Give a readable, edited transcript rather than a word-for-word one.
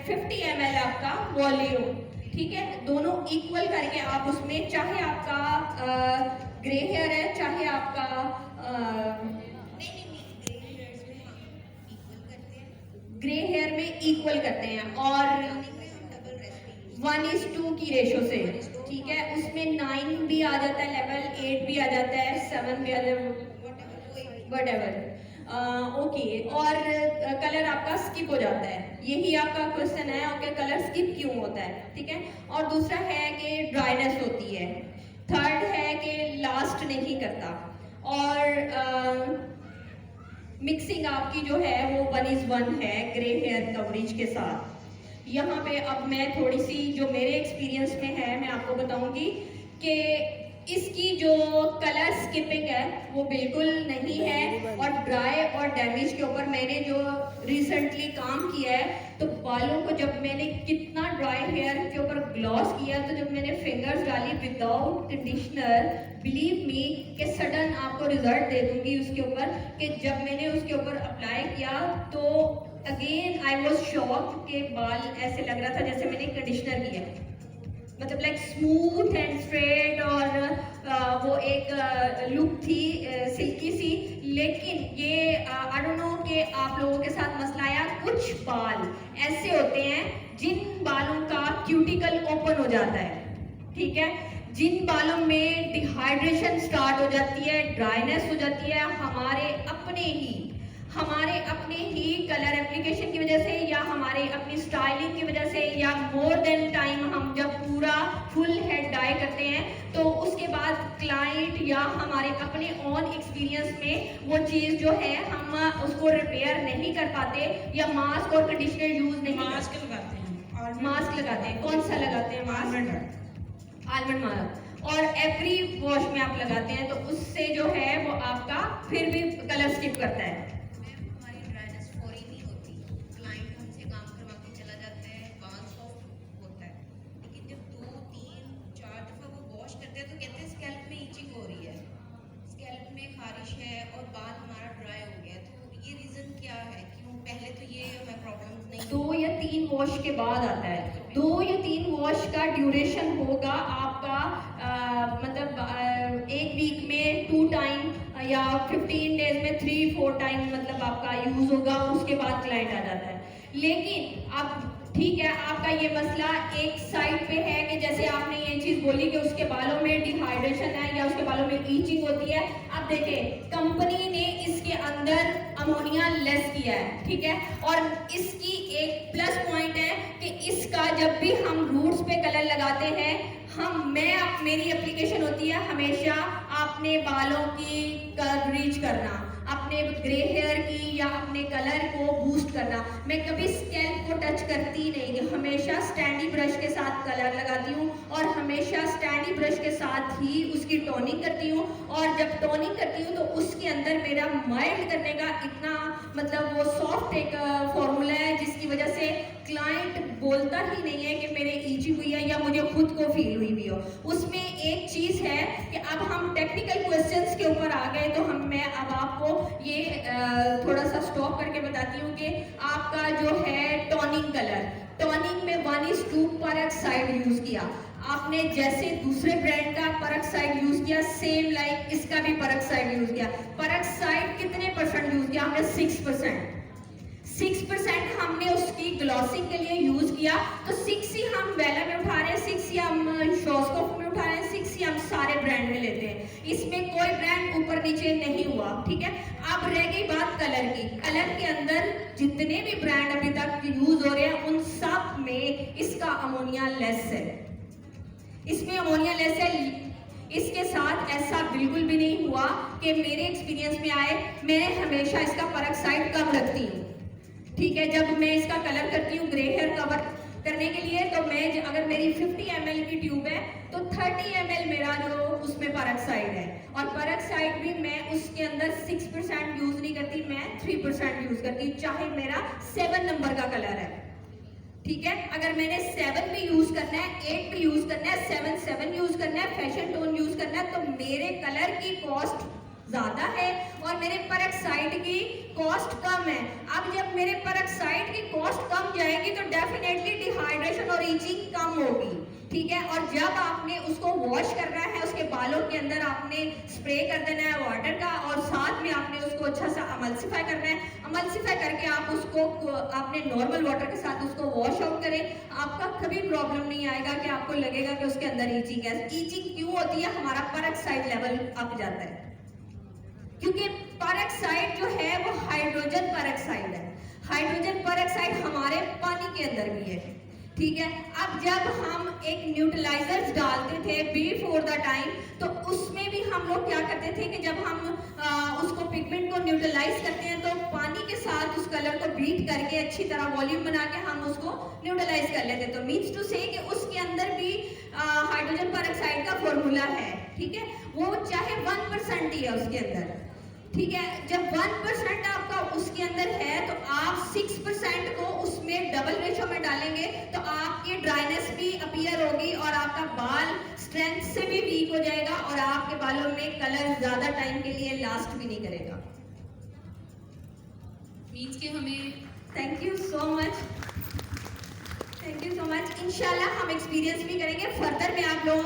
50 ml आपका volume, ठीक है। दोनों इक्वल करके आप उसमें, चाहे आपका ग्रे हेयर है, चाहे आपका ग्रे हेयर में इक्वल करते हैं और 1:2 की रेशो से, ठीक है। उसमें 9 भी आ जाता है लेवल, 8 भी आ जाता है, 7 भी आ जाता है, वट ओके। और कलर आपका स्किप हो जाता है, यही आपका क्वेश्चन है, ओके, कलर स्किप क्यों होता है, ठीक है। और दूसरा है कि ड्राइनेस होती है, थर्ड है कि लास्ट नहीं करता, और मिक्सिंग आपकी जो है वो 1:1 है ग्रे हेयर कवरेज के साथ। यहाँ पे अब मैं थोड़ी सी जो मेरे एक्सपीरियंस में है मैं आपको बताऊंगी कि इसकी जो कलर स्किपिंग है वो बिल्कुल नहीं है, और ड्राई और डैमेज के ऊपर मैंने जो रिसेंटली काम किया है, तो बालों को जब मैंने कितना ड्राई हेयर के ऊपर ग्लॉस किया, तो जब मैंने फिंगर्स डाली विदाउट कंडीशनर, बिलीव मी कि सडन आपको रिजल्ट दे दूंगी उसके ऊपर, कि जब मैंने उसके ऊपर अप्लाई किया तो अगेन आई वॉज शॉक्ड के बाल ऐसे लग रहा था जैसे मैंने कंडीशनर किया, मतलब लाइक स्मूथ एंड स्ट्रेट, और वो एक लुक थी सिल्की सी। लेकिन ये आई डोंट नो कि आप लोगों के साथ मसला आया, कुछ बाल ऐसे होते हैं जिन बालों का क्यूटिकल ओपन हो जाता है, ठीक है, जिन बालों में डिहाइड्रेशन स्टार्ट हो जाती है, ड्राइनेस हो जाती है, हमारे अपने ही कलर एप्लीकेशन की वजह से, या हमारे अपनी स्टाइलिंग की वजह से, या मोर देन टाइम हम जब पूरा फुल हेड डाई करते हैं, तो उसके बाद क्लाइंट या हमारे अपने ऑन एक्सपीरियंस में वो चीज़ जो है हम उसको रिपेयर नहीं कर पाते, या मास्क और कंडीशनर यूज नहीं, मास्क लगाते हैं, कौन सा लगाते हैं मास्क? आलमंड मास्क, और एवरी वॉश में आप लगाते हैं, तो उससे जो है वो आपका फिर भी कलर स्किप करता है। दो या तीन वॉश के बाद आता है, 2 या 3 वॉश का ड्यूरेशन होगा आपका, मतलब एक वीक में 2 टाइम या 15 डेज में 3-4 टाइम मतलब आपका यूज होगा, उसके बाद क्लाइंट आ जाता है। लेकिन अब ठीक है, आपका ये मसला एक साइड पे है कि जैसे आपने ये चीज बोली कि उसके बालों में डिहाइड्रेशन है या उसके बालों में ईचिंग होती है। अब देखें, कंपनी ने इसके अंदर अमोनिया लेस किया है, ठीक है, और इसकी एक प्लस पॉइंट है कि इसका जब भी हम रूट्स पे कलर लगाते हैं, मेरी एप्लीकेशन होती है हमेशा अपने बालों की कवरेज करना, अपने ग्रे हेयर की या अपने कलर को बूस्ट करना। मैं कभी स्कैल्प को टच करती नहीं, हमेशा स्टैंडी ब्रश के साथ कलर लगाती हूँ, और हमेशा स्टैंडी ब्रश के साथ ही उसकी टोनिंग करती हूँ। और जब टोनिंग करती हूँ तो उसके अंदर मेरा माइल्ड करने का इतना मतलब वो सॉफ्ट एक फॉर्मूला है जिसकी वजह से क्लाइंट बोलता ही नहीं है कि मेरे ईचिंग हुई है या मुझे खुद को फील हुई भी हो। उसमें एक चीज है कि अब हम टेक्निकल क्वेश्चंस के ऊपर आ गए, तो मैं अब आपको ये थोड़ा सा स्टॉप करके बताती हूँ कि आपका जो है टोनिंग में 1:2 पेरोक्साइड यूज किया आपने, जैसे दूसरे ब्रांड का पेरोक्साइड यूज किया, सेम लाइक इसका भी पेरोक्साइड यूज किया। पेरोक्साइड कितने परसेंट यूज किया हमने? 6% हमने उसकी ग्लॉसिंग के लिए यूज किया, तो 6 ही हम वेला में उठा रहे हैं, 6 ही हम शॉस्कोप में उठा रहे हैं, 6 ही हम सारे ब्रांड में लेते हैं, इसमें कोई ब्रांड ऊपर नीचे नहीं हुआ, ठीक है। अब रह गई बात कलर की। कलर के अंदर जितने भी ब्रांड अभी तक यूज हो रहे हैं उन सब में इसका अमोनिया लेस है, इसमें अमोनिया लेस है। इसके साथ ऐसा बिल्कुल भी नहीं हुआ कि मेरे एक्सपीरियंस में आए, मैं हमेशा इसका पेरोक्साइड कम रखती हूँ, ठीक है। जब मैं इसका कलर करती हूँ ग्रे हेयर कवर करने के लिए, तो मैं अगर मेरी 50 ml की ट्यूब है तो 30 ml मेरा जो उसमें पेरोक्साइड है, और पेरोक्साइड भी मैं उसके अंदर 6% यूज नहीं करती, मैं 3% यूज करती हूँ, चाहे मेरा 7 नंबर का कलर है, ठीक है। अगर मैंने 7 भी यूज करना है, 8 भी यूज करना है, 7 यूज करना है, फैशन टोन यूज करना है, तो मेरे कलर की कॉस्ट ज्यादा है और मेरे पेरोक्साइड की कॉस्ट कम है। अब जब मेरे पेरोक्साइड की कॉस्ट कम जाएगी तो डेफिनेटली कम होगी, ठीक है। और जब आपने उसको वॉश करना है, उसके बालों के अंदर आपने स्प्रे कर देना है वाटर का, और साथ में आपने उसको अच्छा सा अमल्सिफाई करना है। अमल्सिफाई करके आप उसको आपने नॉर्मल वाटर के साथ उसको वॉश आउट करें, आपका कभी प्रॉब्लम नहीं आएगा कि आपको लगेगा कि उसके अंदर ईचिंग है। ईचिंग क्यों होती है? हमारा पेरोक्साइड लेवल अप जाता है, क्योंकि पेरोक्साइड जो है वो हाइड्रोजन पेरोक्साइड है। हाइड्रोजन पेरोक्साइड हमारे पानी के अंदर भी है, ठीक है। अब जब हम एक न्यूट्रलाइजर्स डालते थे बिफोर द टाइम, तो उसमें भी हम लोग क्या करते थे कि जब हम उसको पिगमेंट को न्यूट्रलाइज करते हैं तो पानी के साथ उस कलर को बीट करके अच्छी तरह वॉल्यूम बना के हम उसको न्यूट्रलाइज कर लेते। तो मीन्स टू से कि उसके अंदर भी हाइड्रोजन पेरोक्साइड का फॉर्मूला है, ठीक है। वो चाहे 1% ही है उसके अंदर, ठीक है। जब 1% आपका उसके अंदर है तो आप 6% को उसमें डबल रेशो में डालेंगे तो आपकी ड्राइनेस भी अपीयर होगी और आपका बाल स्ट्रेंथ से भी वीक हो जाएगा और आपके बालों में कलर ज्यादा टाइम के लिए लास्ट भी नहीं करेगा। मीन्स के हमें thank you so much, thank you so much. इंशाल्लाह हम एक्सपीरियंस भी करेंगे फर्दर में आप लोगों